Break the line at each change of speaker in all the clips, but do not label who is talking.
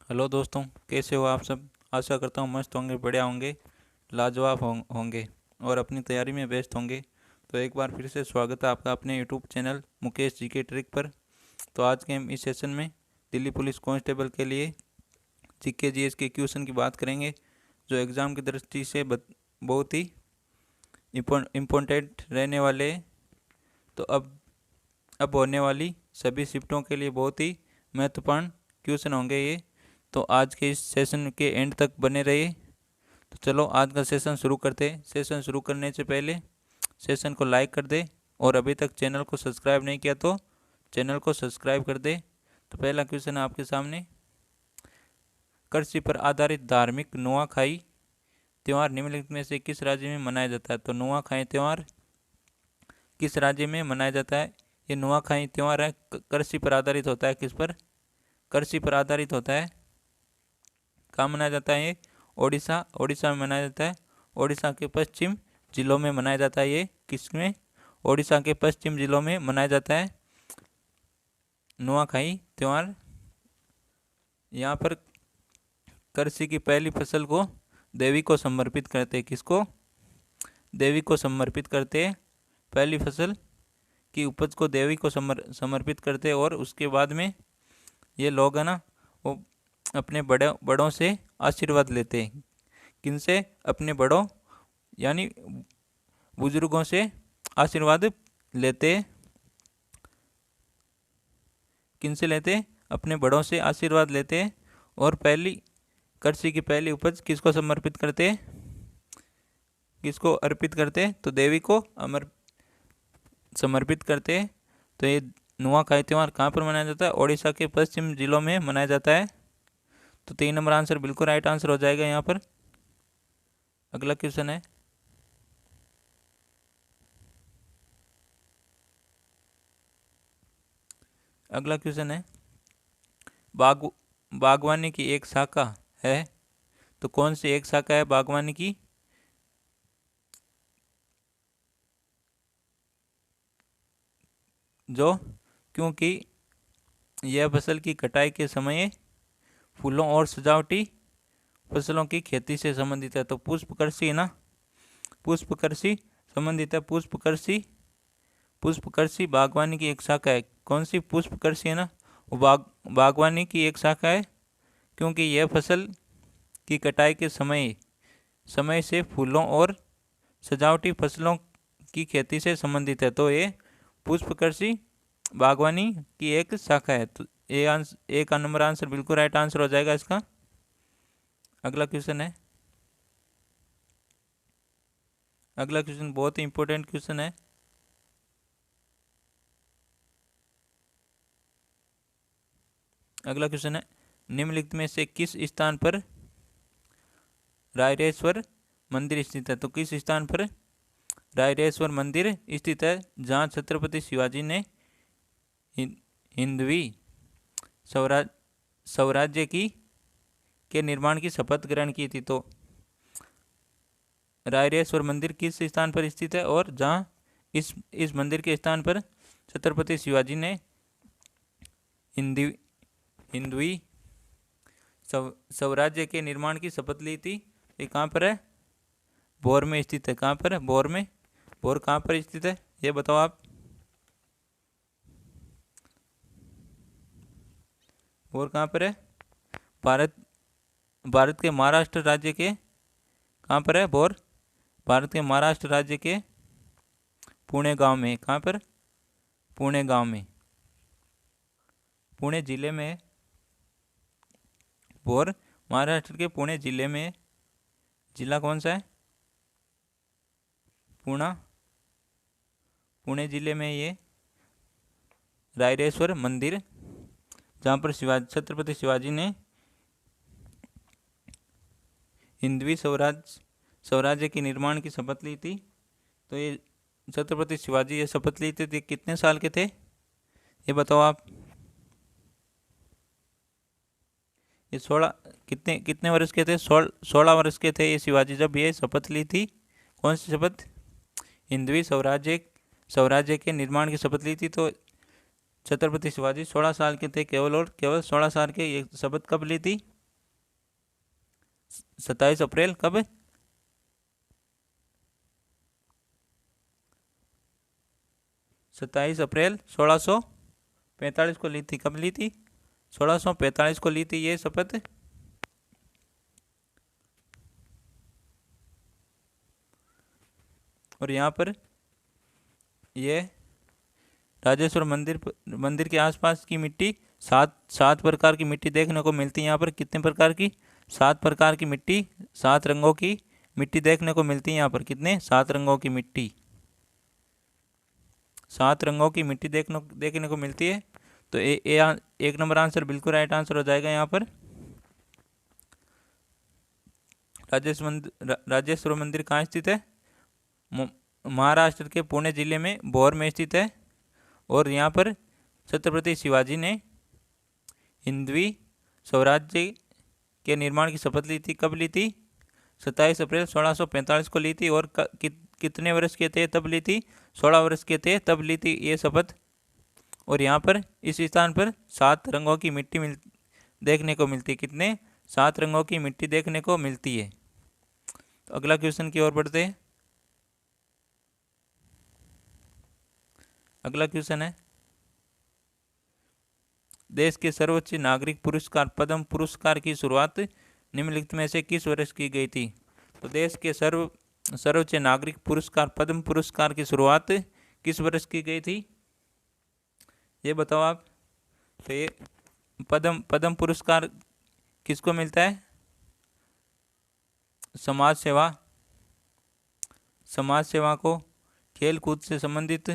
Hello दोस्तों, कैसे हो आप सब। आशा करता हूँ मस्त होंगे, बढ़िया होंगे, लाजवाब होंगे और अपनी तैयारी में व्यस्त होंगे। तो एक बार फिर से स्वागत है आपका अपने यूट्यूब चैनल मुकेश जी के ट्रिक पर। तो आज के हम इस सेशन में दिल्ली पुलिस कांस्टेबल के लिए जीके जीएस के क्वेश्चन की बात करेंगे, जो एग्ज़ाम की दृष्टि से बहुत ही इम्पोर्टेंट रहने वाले हैं। तो अब होने वाली सभी शिफ्टों के लिए बहुत ही महत्वपूर्ण क्वेश्चन होंगे ये। तो आज के इस सेशन के एंड तक बने रहिए। तो चलो आज का सेशन शुरू करते हैं। सेशन शुरू करने से पहले सेशन को लाइक कर दे और अभी तक चैनल को सब्सक्राइब नहीं किया तो चैनल को सब्सक्राइब कर दे। तो पहला क्वेश्चन है आपके सामने। कृषि पर आधारित धार्मिक नुआखाई त्यौहार निम्नलिखित में से किस राज्य में मनाया जाता है। तो नुआखाई त्यौहार किस राज्य में मनाया जाता है। ये नुआखाई त्यौहार है, कृषि पर आधारित होता है। किस पर? कृषि पर आधारित होता है। कहाँ मनाया जाता है ये? उड़ीसा में मनाया जाता है। उड़ीसा के पश्चिम जिलों में मनाया जाता है। ये किसमें? उड़ीसा के पश्चिम जिलों में मनाया जाता है नुआखाई त्यौहार। यहाँ पर कृषि की पहली फसल को देवी को समर्पित करते हैं। किसको? देवी को समर्पित करते हैं। पहली फसल की उपज को देवी को समर्पित करते हैं और उसके बाद में ये लोग है ना, वो अपने बड़ों से आशीर्वाद लेते हैं। किनसे? अपने बड़ों यानी बुजुर्गों से आशीर्वाद लेते। किनसे लेते? अपने बड़ों से आशीर्वाद लेते। और पहली कृषि की पहली उपज किसको समर्पित करते? किसको अर्पित करते? तो देवी को समर्पित करते। तो ये नुआखाई त्यौहार कहाँ पर मनाया जाता है? उड़ीसा के पश्चिम जिलों में मनाया जाता है। तो 3 नंबर आंसर बिल्कुल राइट आंसर हो जाएगा यहाँ पर। अगला क्वेश्चन है। अगला क्वेश्चन है, बागवानी की एक शाखा है। तो कौन सी एक शाखा है बागवानी की? जो क्योंकि यह फसल की कटाई के समय फूलों और सजावटी फसलों की खेती से संबंधित है। तो पुष्प कृषि है ना, पुष्प कृषि संबंधित है। पुष्प कृषि बागवानी की एक शाखा है। कौन सी? पुष्प कृषि है ना, वो बागवानी की एक शाखा है, क्योंकि यह फसल की कटाई के समय से फूलों और सजावटी फसलों की खेती से संबंधित है। तो ये पुष्प कृषि बागवानी की एक शाखा है। तो एक नंबर आंसर बिल्कुल राइट आंसर हो जाएगा इसका। अगला क्वेश्चन है। अगला क्वेश्चन बहुत ही इंपॉर्टेंट क्वेश्चन है। अगला क्वेश्चन है, निम्नलिखित में से किस स्थान पर रायरेश्वर मंदिर स्थित है। तो किस स्थान पर रायरेश्वर मंदिर स्थित है जहाँ छत्रपति शिवाजी ने हिंदवी स्वराज्य के निर्माण की शपथ ग्रहण की थी। तो रायरेश्वर मंदिर किस स्थान पर स्थित है और जहाँ इस मंदिर के स्थान पर छत्रपति शिवाजी ने हिंदवी स्वराज्य के निर्माण की शपथ ली थी। ये कहाँ पर है? भोर में स्थित है। कहाँ पर है? भोर में। भोर कहाँ पर स्थित है ये बताओ आप। भोर कहाँ पर है? भारत के महाराष्ट्र राज्य के कहाँ पर है भोर? भारत के महाराष्ट्र राज्य के पुणे गांव में। कहाँ पर? पुणे गांव में, पुणे जिले में भोर। महाराष्ट्र के पुणे जिले में। जिला कौन सा है? पुणे जिले में ये रायरेश्वर मंदिर, जहाँ पर छत्रपति शिवाजी ने हिंदवी स्वराज्य के निर्माण की शपथ ली थी। तो ये छत्रपति शिवाजी ये शपथ ली थी, कितने साल के थे ये बताओ आप। ये 16 कितने वर्ष के थे? 16 वर्ष के थे ये शिवाजी जब ये शपथ ली थी। कौन सी शपथ? हिंदवी स्वराज्य के निर्माण की शपथ ली थी। तो छत्रपति शिवाजी 16 साल के थे केवल, और केवल 16 साल के ये शपथ कब ली थी? 27 अप्रैल कब? 27 अप्रैल 1645 को ली थी। कब ली थी? 1645 को ली थी ये शपथ। और यहाँ पर ये राजेश्वर मंदिर के आसपास की मिट्टी, सात प्रकार की मिट्टी देखने को मिलती है। यहाँ पर कितने प्रकार की? 7 प्रकार की मिट्टी, 7 रंगों की मिट्टी देखने को मिलती है। यहाँ पर कितने? 7 रंगों की मिट्टी, 7 रंगों की मिट्टी देखने को मिलती है। तो एक नंबर आंसर बिल्कुल राइट आंसर हो जाएगा यहाँ पर। राजेश्वर मंदिर कहाँ स्थित है? महाराष्ट्र के पुणे जिले में भोर में स्थित है। और यहाँ पर छत्रपति शिवाजी ने हिंदवी स्वराज्य के निर्माण की शपथ ली थी। कब ली थी? 27 अप्रैल 1645 को ली थी। और कितने वर्ष के थे तब ली थी? 16 वर्ष के थे तब ली थी ये शपथ। और यहाँ पर इस स्थान पर 7 रंगों की मिट्टी देखने को मिलती है। कितने? 7 रंगों की मिट्टी देखने को मिलती है। तो अगला क्वेश्चन की ओर बढ़ते हैं। अगला क्वेश्चन है, देश के सर्वोच्च नागरिक पुरस्कार पद्म पुरस्कार की शुरुआत निम्नलिखित में से किस वर्ष की गई थी? तो देश के सर्वोच्च नागरिक पुरस्कार पद्म पुरस्कार की शुरुआत किस वर्ष की गई थी? ये बताओ आप। तो ये पद्म पुरस्कार किसको मिलता है? समाज सेवा को, खेल कूद से संबंधित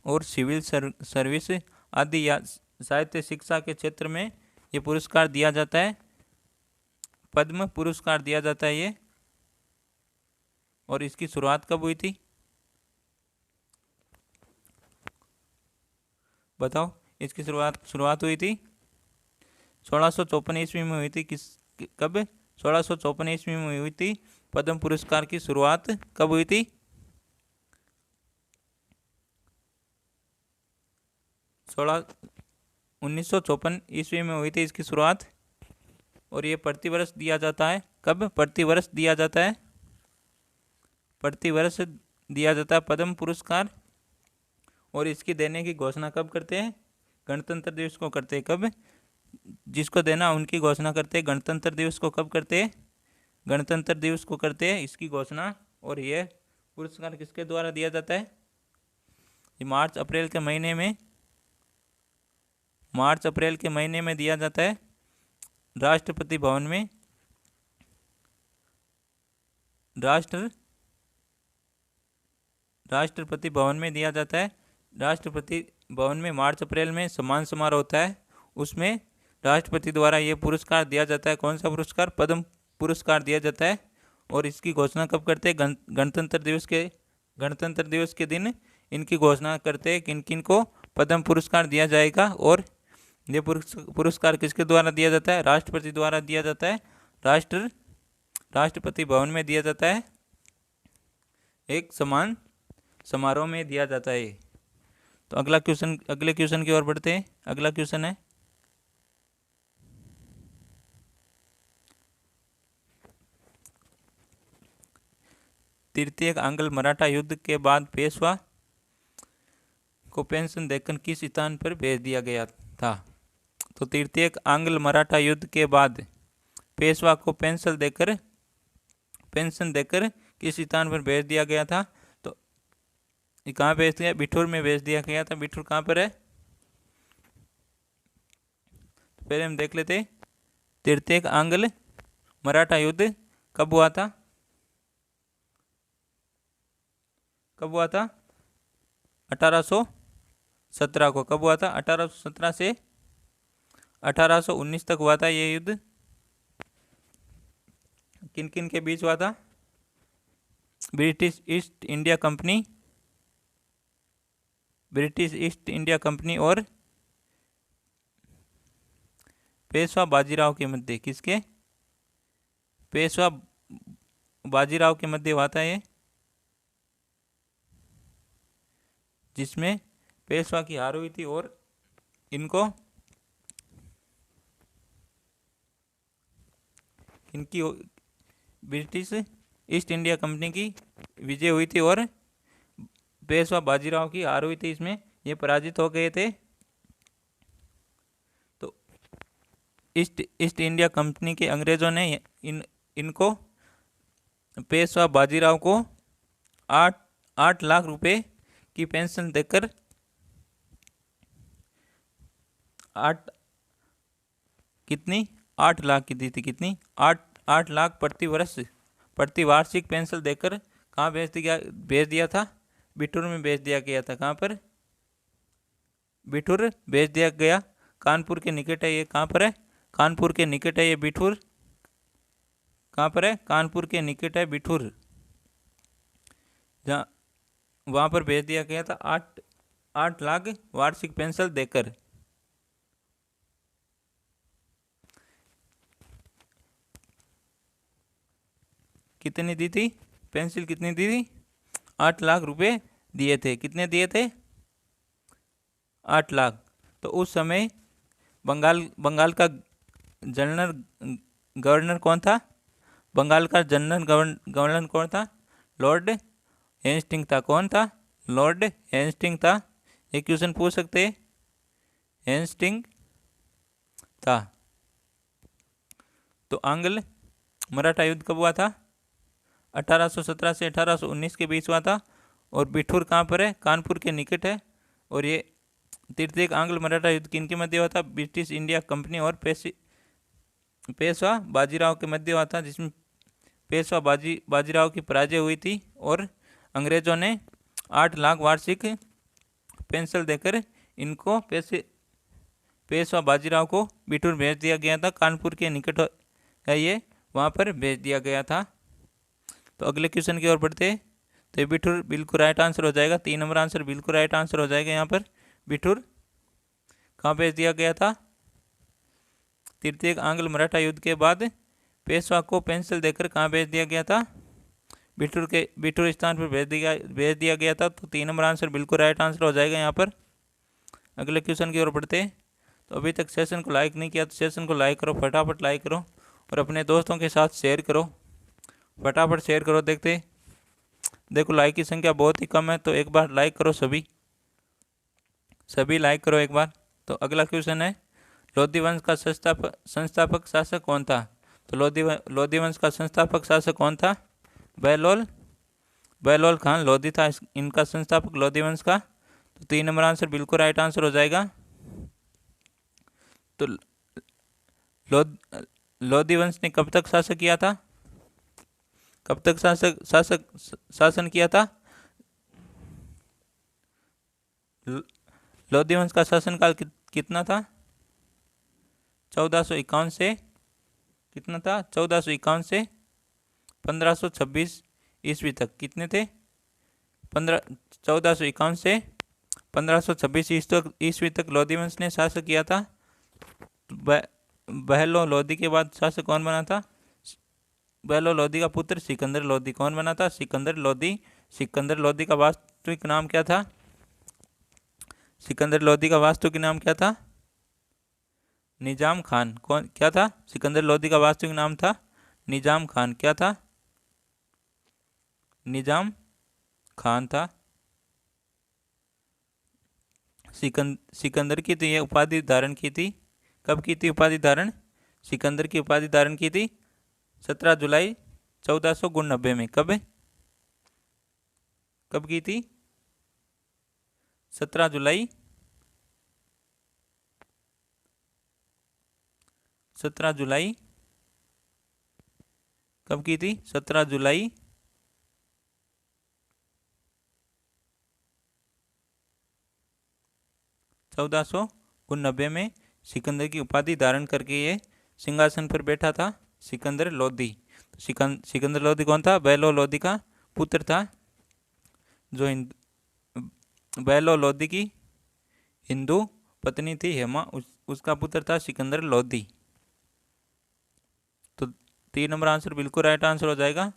और सिविल सर्विस आदि या साहित्य शिक्षा के क्षेत्र में ये पुरस्कार दिया जाता है। पद्म पुरस्कार दिया जाता है ये। और इसकी शुरुआत कब हुई थी? बताओ। इसकी शुरुआत हुई थी 1654 ईस्वी में हुई थी। कब? 1654 ईस्वी में हुई थी। पद्म पुरस्कार की शुरुआत कब हुई थी? 1954 ईस्वी में हुई थी इसकी शुरुआत। और ये प्रतिवर्ष दिया जाता है। कब? प्रतिवर्ष दिया जाता है। प्रतिवर्ष दिया जाता है पद्म पुरस्कार। और इसकी देने की घोषणा कब करते हैं? गणतंत्र दिवस को करते हैं। कब? जिसको देना उनकी घोषणा करते हैं। गणतंत्र दिवस को कब करते हैं? गणतंत्र दिवस को करते हैं इसकी घोषणा। और यह पुरस्कार किसके द्वारा दिया जाता है? मार्च अप्रैल के महीने में दिया जाता है। राष्ट्रपति भवन में राष्ट्रपति भवन में दिया जाता है। राष्ट्रपति भवन में मार्च अप्रैल में सम्मान समारोह होता है। उसमें राष्ट्रपति द्वारा ये पुरस्कार दिया जाता है। कौन सा पुरस्कार? पद्म पुरस्कार दिया जाता है। और इसकी घोषणा कब करते हैं? गणतंत्र दिवस के दिन इनकी घोषणा करते हैं किन किन को पद्म पुरस्कार दिया जाएगा। और ये पुरस्कार किसके द्वारा दिया जाता है? राष्ट्रपति द्वारा दिया जाता है। राष्ट्रपति भवन में दिया जाता है। एक सम्मान समारोह में दिया जाता है। तो अगले क्वेश्चन की ओर बढ़ते हैं। अगला क्वेश्चन है, तृतीय आंग्ल मराठा युद्ध के बाद पेशवा को पेंशन देकर किस स्थान पर भेज दिया गया था? तो तृतीय आंग्ल मराठा युद्ध के बाद पेशवा को पेंशन देकर किस स्थान पर भेज दिया गया था? तो ये कहाँ भेज दिया? बिठूर में भेज दिया गया था। बिठूर कहाँ पर है? तो पहले हम देख लेते। तृतीय आंग्ल मराठा युद्ध कब हुआ था? 1817 को। कब हुआ था? 1817 से 1819 तक हुआ था ये युद्ध। किन किन के बीच हुआ था? ब्रिटिश ईस्ट इंडिया कंपनी और पेशवा बाजीराव के मध्य। किसके? पेशवा बाजीराव के मध्य हुआ था ये, जिसमें पेशवा की हार हुई थी और इनको इनकी ब्रिटिश ईस्ट इंडिया कंपनी की विजय हुई थी और पेशवा बाजीराव की हार हुई थी। इसमें ये पराजित हो गए थे। तो ईस्ट इंडिया कंपनी के अंग्रेजों ने इनको पेशवा बाजीराव को 8 लाख रुपए की पेंशन देकर 8 लाख की दी थी। कितनी? 8 लाख प्रति वार्षिक पेंशन देकर कहाँ भेज दिया था? बिठूर में भेज दिया गया था। कहाँ पर? बिठूर भेज दिया गया। कानपुर के निकट है ये। कहाँ पर है? कानपुर के निकट है ये बिठूर। कहाँ पर है? कानपुर के निकट है बिठूर। जहाँ वहाँ पर भेज दिया गया था 8 लाख वार्षिक पेंशन देकर। कितनी दी थी? पेंसिल कितनी दी थी? 8 लाख रुपए दिए थे। कितने दिए थे? 8 लाख। तो उस समय बंगाल का गवर्नर कौन था? बंगाल का जनरल गवर्नर कौन था? लॉर्ड हेस्टिंग था। कौन था? लॉर्ड हेस्टिंग था। ये क्वेश्चन पूछ सकते हैं। हेस्टिंग था। तो आंग्ल मराठा युद्ध कब हुआ था? 1817 से 1819 के बीच हुआ था। और बिठूर कहाँ पर है? कानपुर के निकट है। और ये तृतीय आंग्ल मराठा युद्ध किनके मध्य हुआ था? ब्रिटिश इंडिया कंपनी और पेशवा बाजीराव के मध्य हुआ था, जिसमें पेशवा बाजीराव की पराजय हुई थी और अंग्रेजों ने 8 लाख वार्षिक पेंशन देकर इनको पेशवा बाजीराव को बिठूर भेज दिया गया था। कानपुर के निकट है ये, वहाँ पर भेज दिया गया था। तो अगले क्वेश्चन की ओर बढ़ते। तो ये बिठूर बिल्कुल राइट आंसर हो जाएगा। 3 नंबर आंसर बिल्कुल राइट आंसर हो जाएगा। यहाँ पर बिठूर कहाँ भेज दिया गया था? तृतीय आंग्ल मराठा युद्ध के बाद पेशवा को पेंशन देकर कहाँ भेज दिया गया था? बिठूर स्थान पर भेज दिया गया था। तो 3 नंबर आंसर बिल्कुल राइट आंसर हो जाएगा यहाँ पर। अगले क्वेश्चन की ओर बढ़ते। तो अभी तक सेशन को लाइक नहीं किया तो सेशन को लाइक करो, फटाफट लाइक करो और अपने दोस्तों के साथ शेयर करो, फटाफट शेयर करो। देखो लाइक की संख्या बहुत ही कम है, तो एक बार लाइक करो। सभी लाइक करो एक बार। तो अगला क्वेश्चन है, लोधी वंश का संस्थापक शासक कौन था? तो लोधी वंश का संस्थापक शासक कौन था? बहलोल खान लोधी था इनका संस्थापक लोधी वंश का। तो 3 नंबर आंसर बिल्कुल राइट आंसर हो जाएगा। तो लोधी वंश ने कब तक शासन किया था? कब तक शासन किया था? लोधी वंश का शासनकाल कितना था? 1451 से कितना था? 1451 से 1526 ईस्वी तक। कितने थे? 1451 से 1526 ईस्वी तक लोधी वंश ने शासन किया था। बहलो लोधी के बाद शासक कौन बना था? बहलो लोधी का पुत्र सिकंदर लोधी। कौन बना था? सिकंदर लोधी। सिकंदर लोधी का वास्तविक नाम क्या था? सिकंदर लोधी का वास्तविक नाम क्या था? निजाम खान। कौन क्या था? सिकंदर लोधी का वास्तविक नाम था निजाम खान। क्या था? निजाम खान था। सिकंदर की तो ये उपाधि धारण की थी। कब की थी उपाधि धारण? सिकंदर की उपाधि धारण की थी 17 जुलाई 1499 में। कब की थी? 17 जुलाई 17 जुलाई कब की थी? 17 जुलाई 1499 में सिकंदर की उपाधि धारण करके ये सिंहासन पर बैठा था सिकंदर लोधी। सिकंदर लोधी कौन था? बहलो लोधी का पुत्र था। जो बहलो लोधी की हिंदू पत्नी थी हेमा, उसका पुत्र था सिकंदर लोधी। तो 3 नंबर आंसर बिल्कुल राइट आंसर हो जाएगा।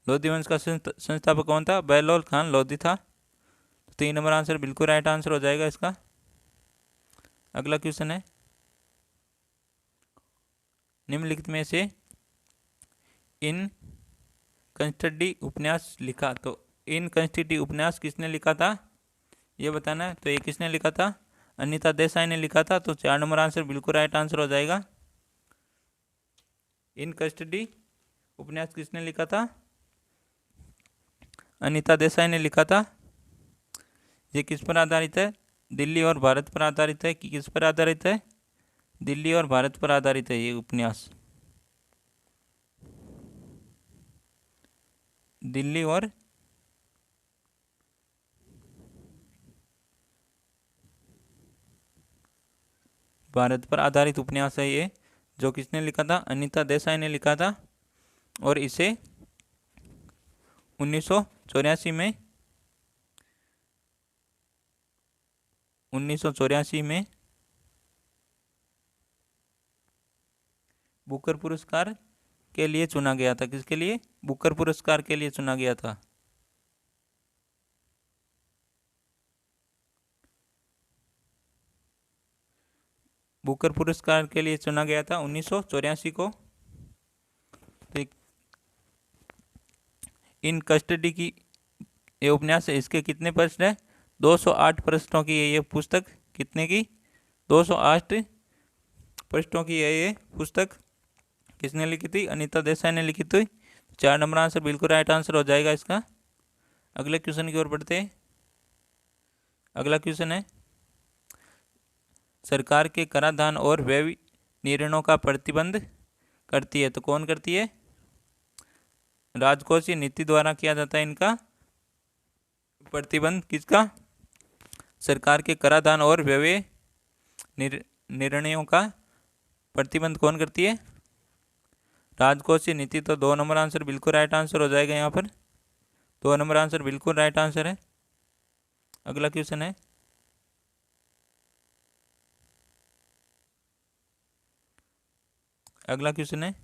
लोधी वंश का संस्थापक कौन था? बहलोल खान लोधी था। तो 3 नंबर आंसर बिल्कुल राइट आंसर हो जाएगा इसका। अगला क्वेश्चन है, निम्नलिखित में से इन कंस्टडी उपन्यास लिखा। तो इन कंस्टडी उपन्यास किसने लिखा था ये बताना है। तो ये किसने लिखा था, अनीता देसाई ने लिखा था। तो 4 नंबर आंसर बिल्कुल राइट आंसर हो जाएगा। इन कस्टडी उपन्यास किसने लिखा था, अनीता देसाई ने लिखा था। ये किस पर आधारित है, दिल्ली और भारत पर आधारित है कि किस पर आधारित है, दिल्ली और भारत पर आधारित है ये उपन्यास, दिल्ली और भारत पर आधारित उपन्यास है ये, जो किसने लिखा था, अनीता देसाई ने लिखा था। और इसे 1984 में बुकर पुरस्कार के लिए चुना गया था। किसके लिए, बुकर पुरस्कार के लिए चुना गया था। बुकर पुरस्कार के लिए चुना गया था 1984 को। इन कस्टडी की ये उपन्यास है, इसके कितने प्रश्न है, 208 प्रश्नों की है ये पुस्तक। कितने की, 208 प्रश्नों की है ये पुस्तक। किसने लिखी थी, अनीता देसाई ने लिखी थी। 4 नंबर आंसर बिल्कुल राइट आंसर हो जाएगा इसका। अगले क्वेश्चन की ओर बढ़ते हैं। अगला क्वेश्चन है, सरकार के कराधान और व्यय निर्णयों का प्रतिबंध करती है। तो कौन करती है, राजकोषीय नीति द्वारा किया जाता है इनका प्रतिबंध। किसका, सरकार के कराधान और व्यय निर्णयों का प्रतिबंध कौन करती है, राजकोषीय नीति। तो 2 नंबर आंसर बिल्कुल राइट आंसर हो जाएगा यहाँ पर। 2 नंबर आंसर बिल्कुल राइट आंसर है। अगला क्वेश्चन है, अगला क्वेश्चन है,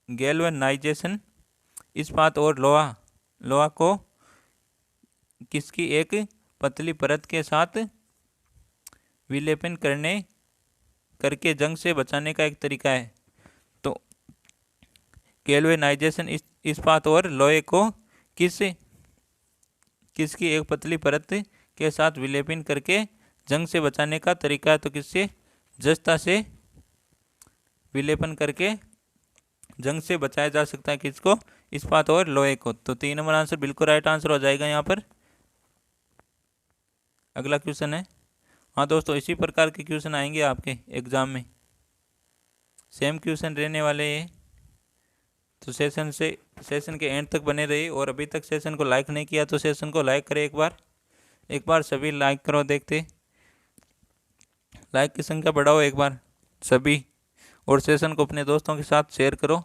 गैल्वेनाइजेशन इस्पात और लोहा को किसकी एक पतली परत के साथ विलेपन करके जंग से बचाने का एक तरीका है। तो गैल्वेनाइजेशन इस्पात और लोहे को किसकी एक पतली परत के साथ विलेपन करके जंग से बचाने का तरीका है। तो किससे, जस्ता से विलेपन करके जंग से बचाया जा सकता है। किसको, इस्पात और लोहे को। तो 3 नंबर आंसर बिल्कुल राइट आंसर हो जाएगा यहाँ पर। अगला क्वेश्चन है, हाँ दोस्तों इसी प्रकार के क्वेश्चन आएंगे आपके एग्जाम में, सेम क्वेश्चन रहने वाले हैं। तो सेशन के एंड तक बने रहिए। और अभी तक सेशन को लाइक नहीं किया तो सेशन को लाइक करें एक बार सभी लाइक करो। देखते लाइक की संख्या बढ़ाओ एक बार सभी, और सेशन को अपने दोस्तों के साथ शेयर करो।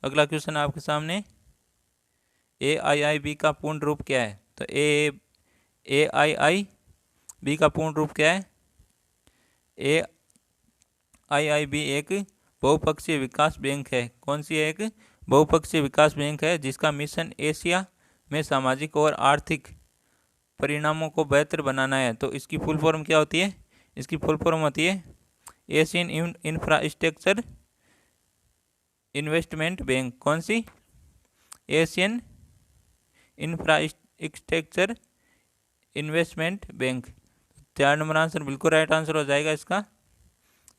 अगला क्वेश्चन आपके सामने, AIIB का पूर्ण रूप क्या है। तो AIIB का पूर्ण रूप क्या है, AIIB एक बहुपक्षीय विकास बैंक है। कौन सी है, एक बहुपक्षीय विकास बैंक है जिसका मिशन एशिया में सामाजिक और आर्थिक परिणामों को बेहतर बनाना है। तो इसकी फुल फॉर्म क्या होती है, इसकी फुल फॉर्म होती है एशियन इंफ्रास्ट्रक्चर इन्वेस्टमेंट बैंक। कौन सी, Asian infrastructure investment bank. 4 number answer बिल्कुल राइट आंसर हो जाएगा इसका।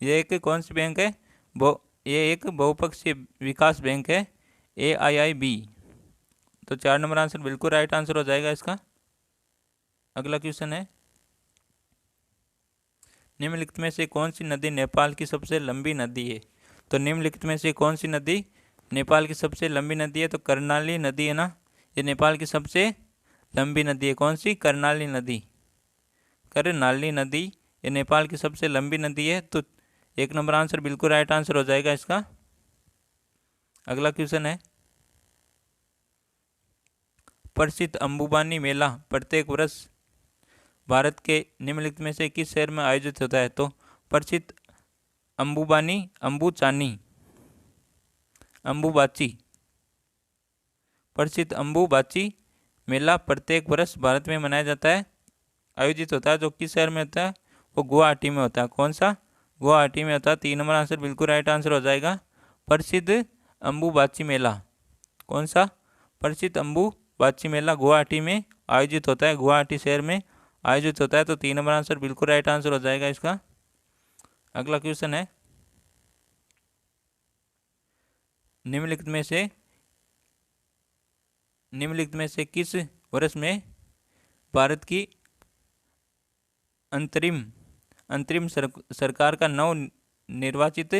ये एक कौन सी बैंक है, ये एक बहुपक्षीय विकास बैंक है AIIB। तो 4 नंबर आंसर बिल्कुल राइट आंसर हो जाएगा इसका। अगला क्वेश्चन है, निम्नलिखित में से कौन सी नदी नेपाल की सबसे लंबी नदी है। तो निम्नलिखित में से कौन सी नदी नेपाल की सबसे लंबी नदी है। तो कर्णाली नदी है ना, ये नेपाल की सबसे लंबी नदी है। कौन सी, कर्णाली नदी, कर्णाली नदी ये नेपाल की सबसे लंबी नदी है। तो 1 नंबर आंसर बिल्कुल राइट आंसर हो जाएगा इसका। अगला क्वेश्चन है, प्रसिद्ध अंबुबानी मेला प्रत्येक वर्ष भारत के निम्नलिखित में से किस शहर में आयोजित होता है। तो प्रसिद्ध अंबुबाची प्रसिद्ध अंबुबाची मेला प्रत्येक वर्ष भारत में मनाया जाता है, आयोजित होता है। जो किस शहर में होता है, वो गुवाहाटी में होता है। कौन सा, गुवाहाटी में होता है। 3 नंबर आंसर बिल्कुल राइट आंसर हो जाएगा। प्रसिद्ध अम्बुबाची मेला कौन सा? प्रसिद्ध अम्बुबाची मेला गुवाहाटी में आयोजित होता है, गुवाहाटी शहर में आयोजित होता है। तो 3 नंबर आंसर बिल्कुल राइट आंसर हो जाएगा इसका। अगला क्वेश्चन है, निम्नलिखित में से किस वर्ष में भारत की अंतरिम सरकार का नव निर्वाचित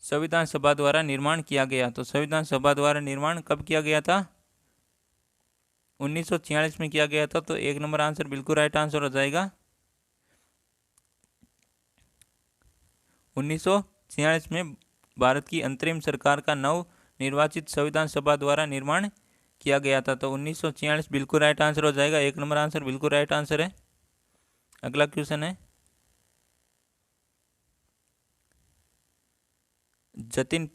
संविधान सभा द्वारा निर्माण किया गया? तो संविधान सभा द्वारा निर्माण कब किया गया था? 1946 में किया गया था। तो 1 नंबर आंसर बिल्कुल राइट आंसर हो जाएगा। 1946 में भारत की अंतरिम सरकार का नव निर्वाचित संविधान सभा द्वारा निर्माण किया गया था। तो 1946 बिल्कुल राइट आंसर हो जाएगा। 1 नंबर आंसर बिल्कुल राइट आंसर है। अगला क्वेश्चन है, जतिन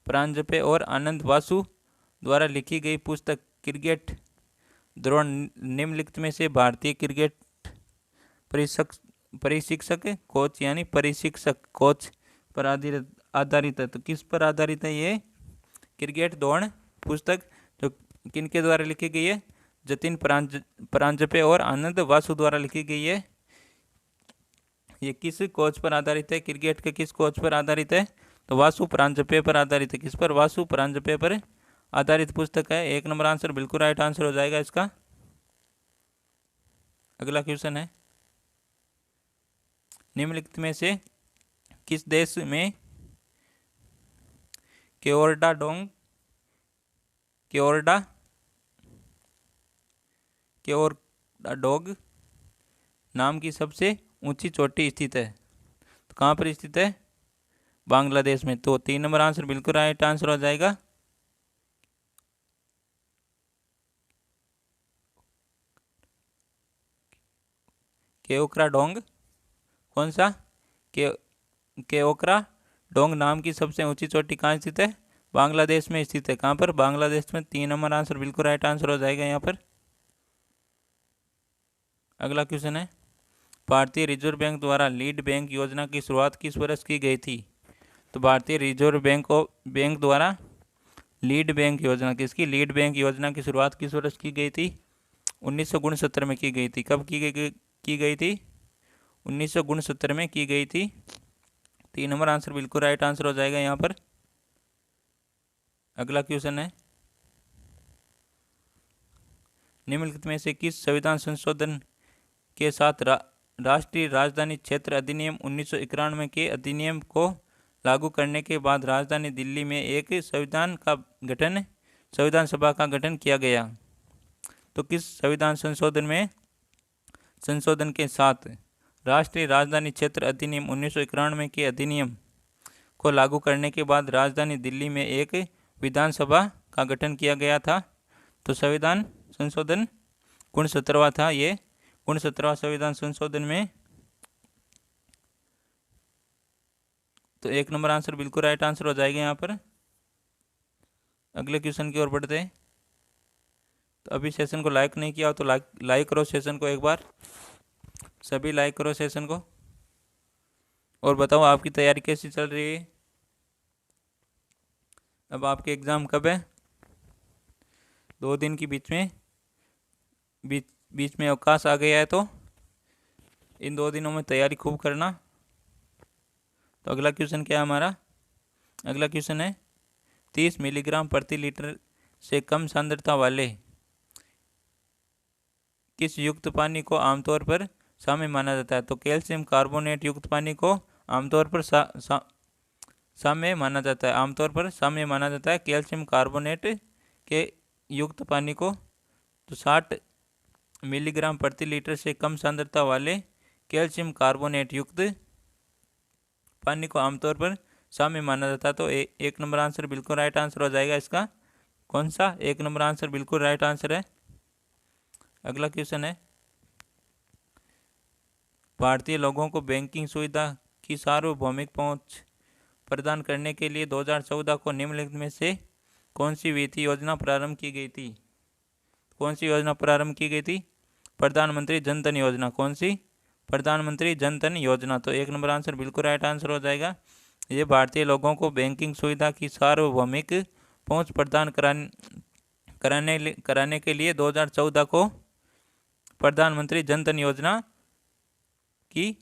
परांजपे और आनंद वासु द्वारा लिखी गई पुस्तक क्रिकेट द्रोण निम्नलिखित में से भारतीय क्रिकेट प्रशिक्षक कोच यानी प्रशिक्षक कोच पर आधारित है। तो किस पर आधारित है ये क्रिकेट द्रोण पुस्तक, जो किनके द्वारा लिखी गई है? जतिन परांजपे और आनंद वासु द्वारा लिखी गई है। ये किस कोच पर आधारित है? क्रिकेट के किस कोच पर आधारित है? तो वासु परांजपे पर आधारित है। किस पर? वासु परांजपे पर आधारित पुस्तक है। 1 नंबर आंसर बिल्कुल राइट आंसर हो जाएगा इसका। अगला क्वेश्चन है, निम्नलिखित में से किस देश में केओरडा डोग नाम की सबसे ऊंची चोटी स्थित है? तो कहाँ पर स्थित है? बांग्लादेश में। तो 3 नंबर आंसर बिल्कुल राइट आंसर हो जाएगा। केओक्रा डोंग कौन सा? केओक्रा डोंग नाम की सबसे ऊंची चोटी कहाँ स्थित है? बांग्लादेश में स्थित है। कहाँ पर? बांग्लादेश में। 3 नंबर आंसर बिल्कुल राइट आंसर हो जाएगा यहाँ पर। अगला क्वेश्चन है, भारतीय रिजर्व बैंक द्वारा लीड बैंक योजना की शुरुआत किस वर्ष की गई थी? तो भारतीय रिजर्व बैंक द्वारा लीड बैंक योजना, किसकी? लीड बैंक योजना की शुरुआत किस वर्ष की गई थी? 1969 में की गई थी। कब की गई थी? 1969 में की गई थी। 3 नंबर आंसर बिल्कुल राइट आंसर हो जाएगा यहाँ पर। अगला क्वेश्चन है, निम्नलिखित में से किस संविधान संशोधन के साथ राष्ट्रीय राजधानी क्षेत्र अधिनियम 1991 के अधिनियम को लागू करने के बाद राजधानी दिल्ली में एक संविधान सभा का गठन किया गया? तो किस संविधान संशोधन के साथ राष्ट्रीय राजधानी क्षेत्र अधिनियम 1991 के अधिनियम को लागू करने के बाद राजधानी दिल्ली में एक विधानसभा का गठन किया गया था? तो संविधान संशोधन 69वां था ये। 69वां संविधान संशोधन में। तो 1 नंबर आंसर बिल्कुल राइट आंसर हो जाएगा यहाँ पर। अगले क्वेश्चन की ओर बढ़ते हैं। तो अभी सेशन को लाइक नहीं किया हो तो लाइक करो सेशन को एक बार। सभी लाइक करो सेशन को। और बताओ आपकी तैयारी कैसी चल रही है? अब आपके एग्ज़ाम कब है? 2 दिन की बीच में अवकाश आ गया है। तो इन 2 दिनों में तैयारी खूब करना। तो अगला क्वेश्चन क्या है हमारा? अगला क्वेश्चन है, 30 मिलीग्राम प्रति लीटर से कम सांद्रता वाले किस युक्त पानी को आमतौर पर साम्य माना जाता है? तो कैल्शियम कार्बोनेट युक्त पानी को आमतौर पर साम्य माना जाता है। आमतौर पर साम्य माना जाता है कैल्शियम कार्बोनेट के युक्त पानी को। तो 60 मिलीग्राम प्रति लीटर से कम सांद्रता वाले कैल्शियम कार्बोनेट युक्त पानी को आमतौर पर साम्य माना जाता है। तो 1 नंबर आंसर बिल्कुल राइट आंसर हो जाएगा इसका। कौन सा? 1 नंबर आंसर बिल्कुल राइट आंसर है। अगला क्वेश्चन है, भारतीय लोगों को बैंकिंग सुविधा की सार्वभौमिक पहुंच प्रदान करने के लिए 2014 को निम्नलिखित में से कौन सी वित्तीय योजना प्रारंभ की गई थी? कौन सी योजना प्रारंभ की गई थी? प्रधानमंत्री जन धन योजना। कौन सी? प्रधानमंत्री जन धन योजना। तो 1 नंबर आंसर बिल्कुल राइट आंसर हो जाएगा। ये भारतीय लोगों को बैंकिंग सुविधा की सार्वभौमिक पहुंच प्रदान कराने के लिए 2014 को प्रधानमंत्री जन धन योजना की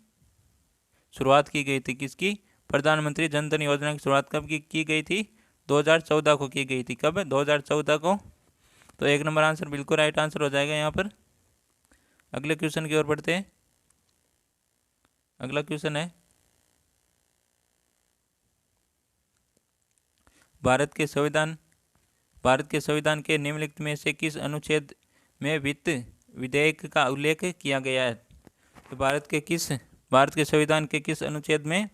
शुरुआत की गई थी। किसकी? प्रधानमंत्री जन धन योजना की शुरुआत कब की गई थी? 2014 को की गई थी। कब? 2014 को। तो 1 नंबर आंसर बिल्कुल राइट आंसर हो जाएगा यहाँ पर। अगले क्वेश्चन की ओर बढ़ते हैं। अगला क्वेश्चन है, भारत के संविधान के निम्नलिखित में से किस अनुच्छेद में वित्त विधेयक का उल्लेख किया गया है? तो भारत के संविधान के किस अनुच्छेद में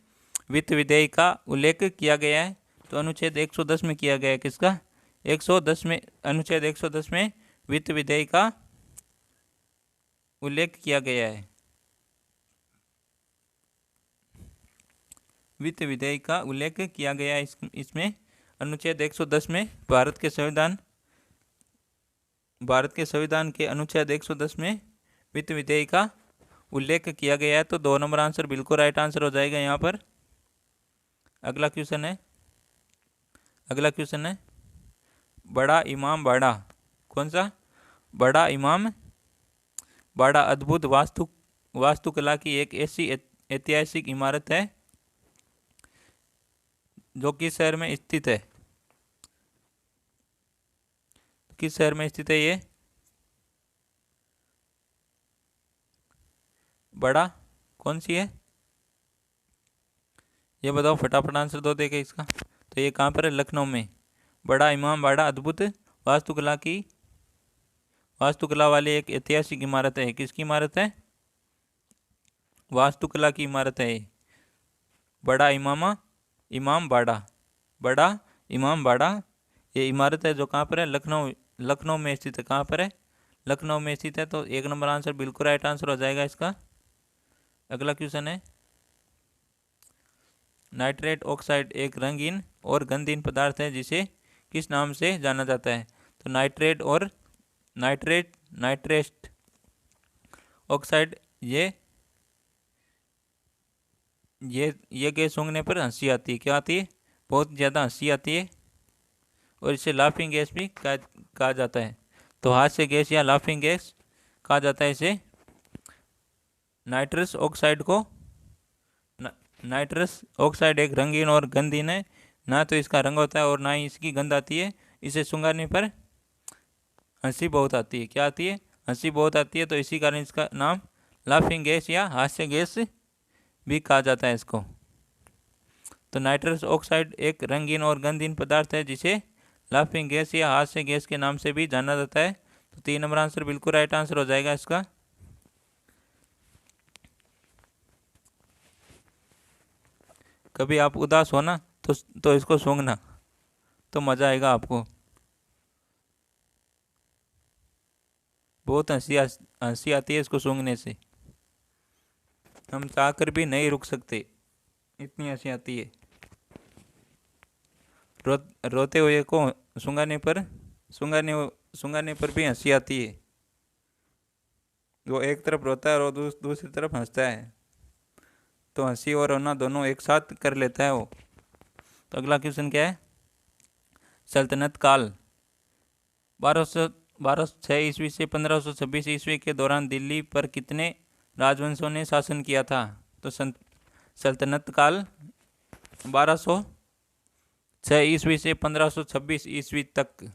वित्त विधेयक का उल्लेख किया गया है? तो अनुच्छेद 110 में किया गया है। किसका? 110 में, अनुच्छेद 110 में वित्त विधेयक का उल्लेख किया गया है। वित्त विधेयक का उल्लेख किया गया है इसमें अनुच्छेद 110 में। भारत के संविधान के अनुच्छेद 110 में वित्त विधेयक का उल्लेख किया गया है। तो 2 नंबर आंसर बिल्कुल राइट आंसर हो जाएगा यहाँ पर। अगला क्वेश्चन है, बड़ा इमाम बाड़ा। कौन सा? बड़ा इमाम बाड़ा अद्भुत वास्तुकला की एक ऐसी ऐतिहासिक इमारत है जो किस शहर में स्थित है? किस शहर में स्थित है ये बड़ा? कौन सी है ये बताओ, फटाफट आंसर दो देखे इसका। तो ये कहाँ पर है? लखनऊ में। बड़ा इमाम बाड़ा अद्भुत वास्तुकला वाली एक ऐतिहासिक इमारत है। किसकी इमारत है? वास्तुकला की इमारत है। बड़ा इमाम बाड़ा ये इमारत है जो कहाँ पर है? लखनऊ में स्थित है। कहाँ पर है? लखनऊ में स्थित है। तो 1 नंबर आंसर बिल्कुल राइट आंसर हो जाएगा इसका। अगला क्वेश्चन है, नाइट्रेट ऑक्साइड एक रंगीन और गंधहीन पदार्थ है जिसे किस नाम से जाना जाता है? तो नाइट्रेट ऑक्साइड ये गैस सूंघने पर हंसी आती है। क्या आती है? बहुत ज़्यादा हंसी आती है। और इसे लाफिंग गैस भी कहा जाता है। तो हास्य गैस या लाफिंग गैस कहा जाता है इसे। नाइट्रस ऑक्साइड एक रंगीन और गंधहीन है। ना तो इसका रंग होता है और ना ही इसकी गंध आती है। इसे सुंघाने पर हंसी बहुत आती है। क्या आती है? हंसी बहुत आती है। तो इसी कारण इसका नाम लाफिंग गैस या हास्य गैस भी कहा जाता है इसको। तो नाइट्रस ऑक्साइड एक रंगीन और गंधहीन पदार्थ है जिसे लाफिंग गैस या हास्य गैस के नाम से भी जाना जाता है। तो 3 नंबर आंसर बिल्कुल राइट आंसर हो जाएगा इसका। कभी आप उदास हो ना तो इसको सूंघना, तो मज़ा आएगा आपको। बहुत हंसी आती है इसको सूंघने से। हम चाहकर भी नहीं रुक सकते, इतनी हंसी आती है। रोते हुए को सूंघाने पर भी हंसी आती है। वो एक तरफ रोता है और दूसरी तरफ हंसता है। तो हंसी और रोना दोनों एक साथ कर लेता है वो। तो अगला क्वेश्चन क्या है, सल्तनत काल 1206 ईस्वी से 1526 ईस्वी के दौरान दिल्ली पर कितने राजवंशों ने शासन किया था? तो सल्तनत काल 1206 ईस्वी से 1526 ईस्वी तक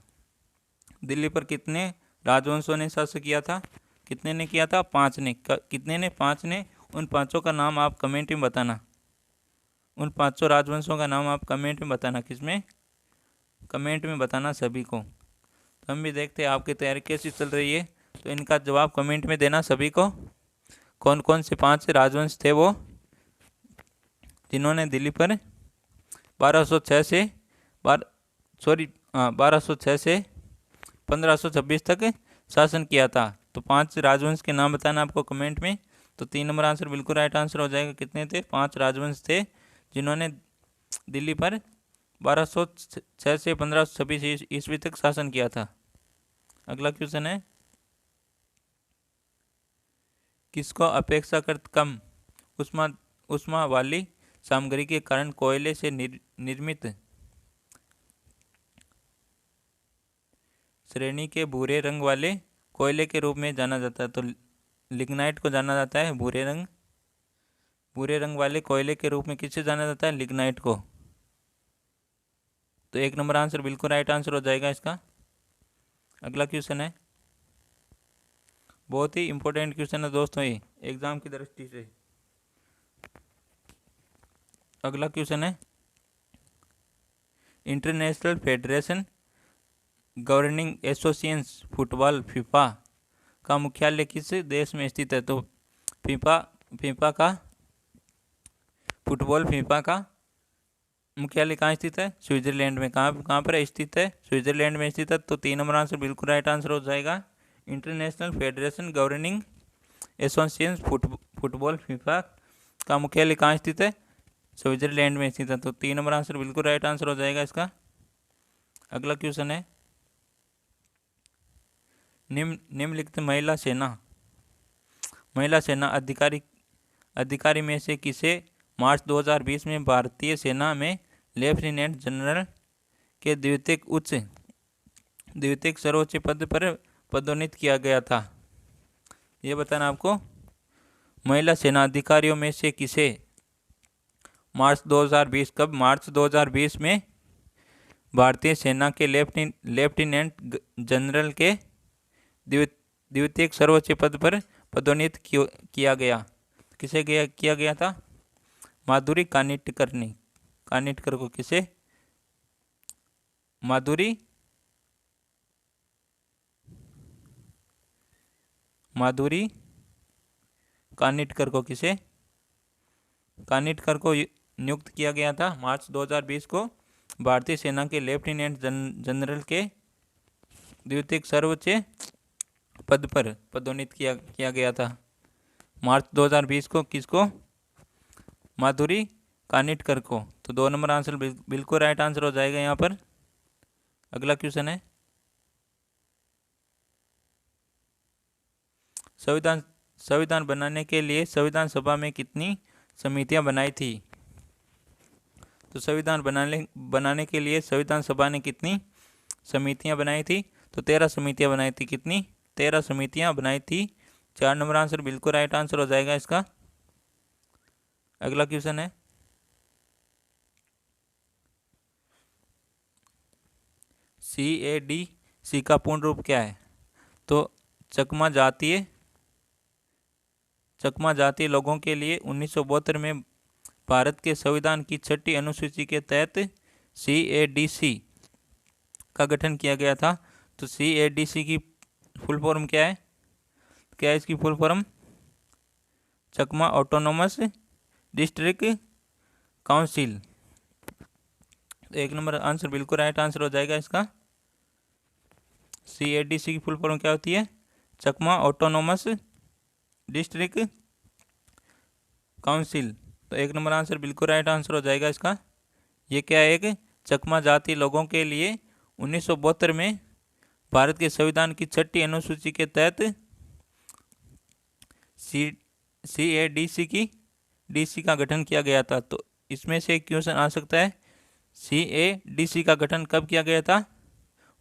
दिल्ली पर कितने राजवंशों ने शासन किया था? कितने ने किया था? 5 ने। कितने ने? 5 ने। उन 5 का नाम आप कमेंट में बताना। उन 5 राजवंशों का नाम आप कमेंट में बताना। किसमें? कमेंट में बताना सभी को। तो हम भी देखते हैं आपकी तैयारी कैसी चल रही है। तो इनका जवाब कमेंट में देना सभी को। कौन कौन से 5 राजवंश थे वो जिन्होंने दिल्ली पर 1206 से 1526 तक शासन किया था। तो 5 राजवंश के नाम बताना आपको कमेंट में। तो 3 नंबर आंसर बिल्कुल राइट आंसर हो जाएगा। कितने थे? 5 राजवंश थे जिन्होंने दिल्ली पर 1206 से 1526 ईस्वी तक शासन किया था। अगला क्वेश्चन है, किसको अपेक्षाकृत कम उष्मा उष्मा वाली सामग्री के कारण कोयले से निर्मित श्रेणी के भूरे रंग वाले कोयले के रूप में जाना जाता है? तो लिग्नाइट को जाना जाता है भूरे रंग वाले कोयले के रूप में किससे जाना जाता है? लिग्नाइट को। तो 1 नंबर आंसर बिल्कुल राइट आंसर हो जाएगा इसका। अगला क्वेश्चन है, बहुत ही इंपॉर्टेंट क्वेश्चन है दोस्तों ये एग्जाम की दृष्टि से। अगला क्वेश्चन है, international federation governing association football FIFA का मुख्यालय किस देश में स्थित है? तो फीफा का फुटबॉल फीफा का मुख्यालय कहाँ स्थित है? स्विट्जरलैंड में। कहाँ पर स्थित है? स्विट्जरलैंड में स्थित है। तो 3 नंबर आंसर बिल्कुल राइट आंसर हो जाएगा। International federation governing association football FIFA का मुख्यालय कहाँ स्थित है? स्विट्जरलैंड में स्थित है। तो 3 नंबर आंसर बिल्कुल राइट आंसर हो जाएगा इसका। अगला क्वेश्चन है, निम्नलिखित महिला सेना अधिकारी में से किसे मार्च 2020 में भारतीय सेना में लेफ्टिनेंट जनरल के द्वितीय सर्वोच्च पद पर पदोन्नत किया गया था? ये बताना आपको। महिला सेना अधिकारियों में से किसे मार्च 2020 कब? मार्च 2020 में भारतीय सेना के लेफ्टिनेंट जनरल के द्वितीय सर्वोच्च पद पर पदोन्नत किया गया। किसे किया गया था? माधुरी कानिटकर को किसे? माधुरी कानिटकर को किसे? कानिटकर को नियुक्त किया गया था मार्च 2020 को भारतीय सेना के लेफ्टिनेंट जनरल के द्वितीय सर्वोच्च पद पर पदोन्नत किया गया था मार्च 2020 को। किसको? माधुरी कानिटकर को। तो 2 नंबर आंसर बिल्कुल राइट आंसर हो जाएगा यहाँ पर। अगला क्वेश्चन है, संविधान बनाने के लिए संविधान सभा में कितनी समितियां बनाई थी? तो संविधान बनाने के लिए संविधान सभा ने कितनी समितियां बनाई थी? तो 13 समितियां बनाई थी। कितनी? 13 समितियां बनाई थी। 4 नंबर आंसर बिल्कुल राइट आंसर हो जाएगा इसका। अगला क्वेश्चन है, CADC का पूर्ण रूप क्या है? तो चकमा जातीय लोगों के लिए 1972 में भारत के संविधान की 6ठी अनुसूची के तहत CADC का गठन किया गया था। तो CADC की फुल फॉर्म क्या है? क्या है इसकी full form? Chakma autonomous district council. 1 number answer बिल्कुल राइट आंसर हो जाएगा इसका। CADC की फुल फॉर्म क्या होती है? चकमा ऑटोनोमस डिस्ट्रिक्ट काउंसिल। तो 1 नंबर आंसर बिल्कुल राइट आंसर हो जाएगा इसका। ये क्या है? एक चकमा जाति लोगों के लिए 1972 में भारत के संविधान की 6ठी अनुसूची के तहत CADC का गठन किया गया था। तो इसमें से क्वेश्चन आ सकता है, CADC का गठन कब किया गया था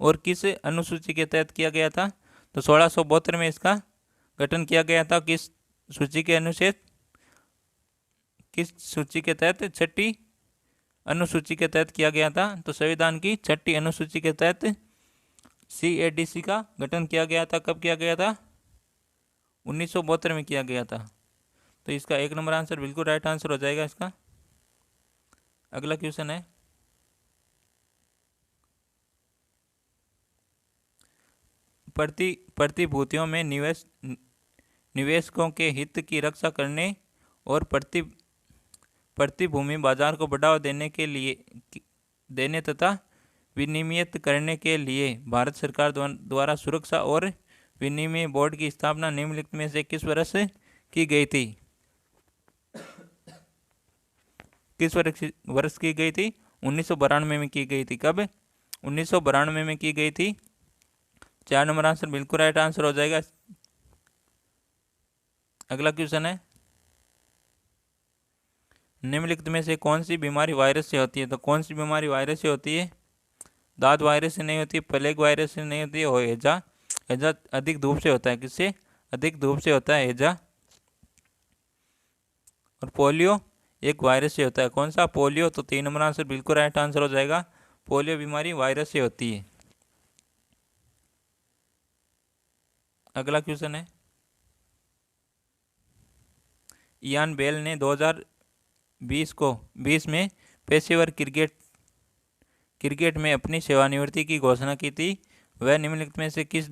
और किस अनुसूची के तहत किया गया था? तो 1672 में इसका गठन किया गया था। किस सूची के अनुच्छेद? किस सूची के तहत? 6ठी अनुसूची के तहत किया गया था। तो संविधान की 6ठी अनुसूची के तहत CADC का गठन किया गया था। कब किया गया था? 1972 में किया गया था। तो इसका 1 नंबर आंसर बिल्कुल राइट आंसर हो जाएगा इसका। अगला क्वेश्चन है, प्रतिभूतियों में निवेशकों के हित की रक्षा करने और प्रतिभूति बाजार को बढ़ावा देने तथा विनियमित करने के लिए भारत सरकार द्वारा सुरक्षा और विनिमय बोर्ड की स्थापना निम्नलिखित में से किस वर्ष की गई थी? किस वर्ष की गई थी? 1992 में की गई थी। कब? 1992 में की गई थी। 4 नंबर आंसर बिल्कुल राइट आंसर हो जाएगा। अगला क्वेश्चन है, निम्नलिखित में से कौन सी बीमारी वायरस से होती है? तो कौन सी बीमारी वायरस से होती है? दांत वायरस से नहीं होती, प्लेग वायरस से नहीं होती, और हैजा। हैजा अधिक धूप से होता है। किससे? अधिक धूप से होता है हैजा। और पोलियो एक वायरस से होता है। कौन सा? पोलियो। तो 3 नंबर आंसर बिल्कुल राइट आंसर हो जाएगा। पोलियो बीमारी वायरस से होती है। अगला क्वेश्चन है, इयान बेल ने 2020 में पेशेवर क्रिकेट में अपनी सेवानिवृत्ति की घोषणा की थी। वह निम्नलिखित में से किस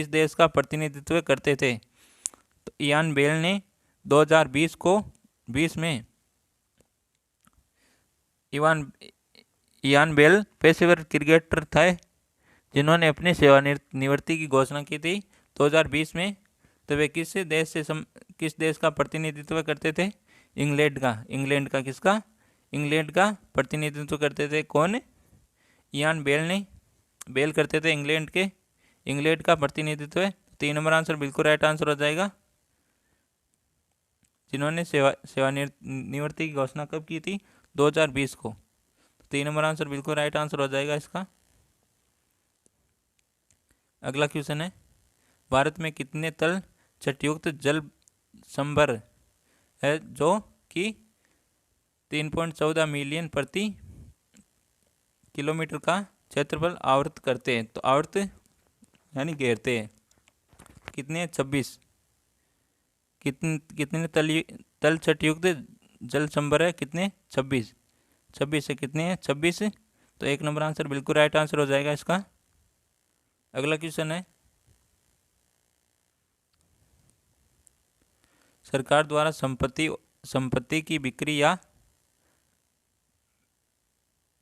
देश का प्रतिनिधित्व करते थे? तो इयान बेल ने 2020 में इयान बेल पेशेवर क्रिकेटर थे जिन्होंने अपनी सेवानिवृत्ति की घोषणा की थी 2020 में। तो वे किस देश का प्रतिनिधित्व करते थे? इंग्लैंड का किसका? इंग्लैंड का प्रतिनिधित्व करते थे। कौन? इयान बेल करते थे इंग्लैंड का प्रतिनिधित्व। 3 नंबर आंसर बिल्कुल राइट आंसर हो जाएगा। जिन्होंने सेवानिवृत्ति की घोषणा कब की थी? 2020 को। 3 नंबर आंसर बिल्कुल राइट आंसर हो जाएगा इसका। अगला क्वेश्चन है, भारत में कितने तल छटयुक्त जल संभर है जो कि 3.14 मिलियन प्रति किलोमीटर का क्षेत्रफल आवृत करते हैं? तो आवृत यानी घेरते हैं। कितने? 26। कितने तल छटयुक्त जल संभर है? कितने? 26। 26 से कितने हैं? 26। तो 1 नंबर आंसर बिल्कुल राइट आंसर हो जाएगा इसका। अगला क्वेश्चन है, सरकार द्वारा संपत्ति की बिक्री या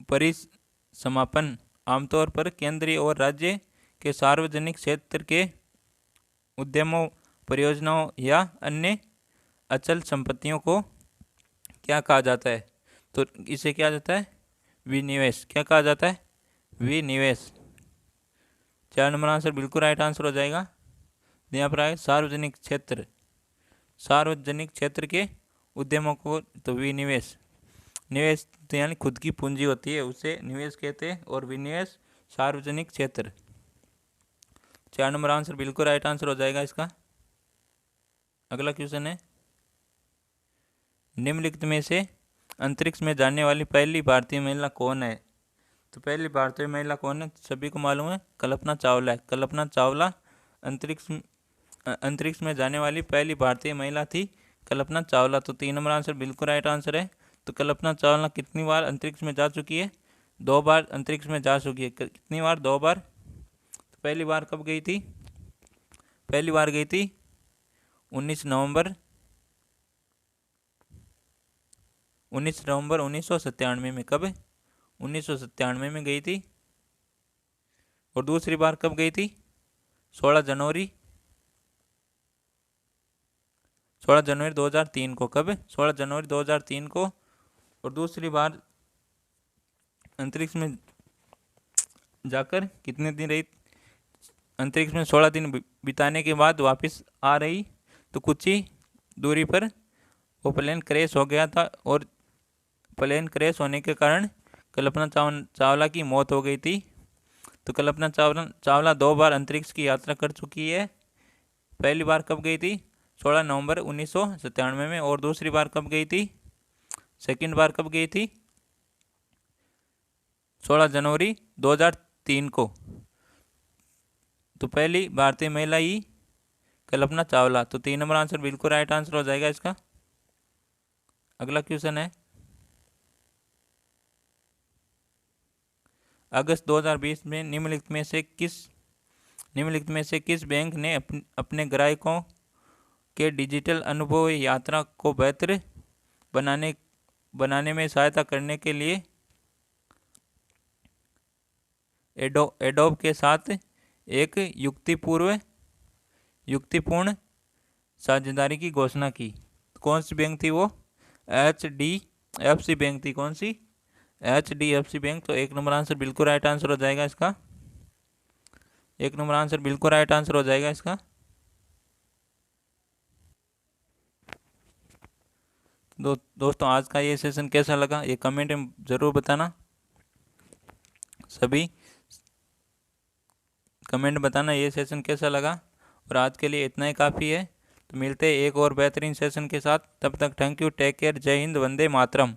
परिसमापन आमतौर पर केंद्रीय और राज्य के सार्वजनिक क्षेत्र के उद्यमों, परियोजनाओं या अन्य अचल संपत्तियों को क्या कहा जाता है? तो इसे क्या जाता है? विनिवेश। क्या कहा जाता है? विनिवेश। 4 नंबर आंसर बिल्कुल राइट आंसर हो जाएगा। यहाँ पर आए सार्वजनिक क्षेत्र के उद्यमों को तो विनिवेश। निवेश तो यानी खुद की पूंजी होती है, उसे निवेश कहते हैं। और विनिवेश सार्वजनिक क्षेत्र। 4 नंबर आंसर बिल्कुल राइट आंसर हो जाएगा इसका। अगला क्वेश्चन है, निम्नलिखित में से अंतरिक्ष में जाने वाली पहली भारतीय महिला कौन है? तो पहली भारतीय महिला कौन है? सभी को मालूम है, कल्पना चावला है। कल्पना चावला अंतरिक्ष में जाने वाली पहली भारतीय महिला थी, कल्पना चावला। तो 3 नंबर आंसर बिल्कुल राइट आंसर है। तो कल्पना चावला कितनी बार अंतरिक्ष में जा चुकी है? 2 बार अंतरिक्ष में जा चुकी है। कितनी बार? 2 बार। तो पहली बार कब गई थी? पहली बार गई थी 19 नवंबर 1997 में। कब? 1997 में गई थी। और दूसरी बार कब गई थी? 16 जनवरी 2003 को। कब? 16 जनवरी 2003 को। और दूसरी बार अंतरिक्ष में जाकर कितने दिन रही? अंतरिक्ष में 16 दिन बिताने के बाद वापस आ रही, तो कुछ ही दूरी पर वो प्लेन क्रैश हो गया था। और प्लेन क्रैश होने के कारण कल्पना चावला की मौत हो गई थी। तो कल्पना चावला 2 बार अंतरिक्ष की यात्रा कर चुकी है। पहली बार कब गई थी? 16 नवंबर 1997 में। और दूसरी बार कब गई थी? सेकंड बार कब गई थी? 16 जनवरी 2003 को। तो पहली भारतीय महिला ही कल्पना चावला। तो 3 नंबर आंसर बिल्कुल राइट आंसर हो जाएगा इसका। अगला क्वेश्चन है, अगस्त 2020 में निम्नलिखित में से किस बैंक ने अपने ग्राहकों के डिजिटल अनुभव यात्रा को बेहतर बनाने में सहायता करने के लिए एडोब के साथ एक युक्तिपूर्ण साझेदारी की घोषणा की? कौन सी बैंक थी वो? HDFC बैंक थी। कौन सी? HDFC bank. तो 1 नंबर आंसर बिल्कुल राइट आंसर हो जाएगा इसका। 1 नंबर आंसर बिल्कुल राइट आंसर हो जाएगा इसका। दोस्तों आज का ये सेशन कैसा लगा ये कमेंट में ज़रूर बताना। सभी कमेंट बताना ये सेशन कैसा लगा। और आज के लिए इतना ही काफ़ी है। तो मिलते हैं एक और बेहतरीन सेशन के साथ। तब तक थैंक यू, टेक केयर, जय हिंद, वंदे मातरम।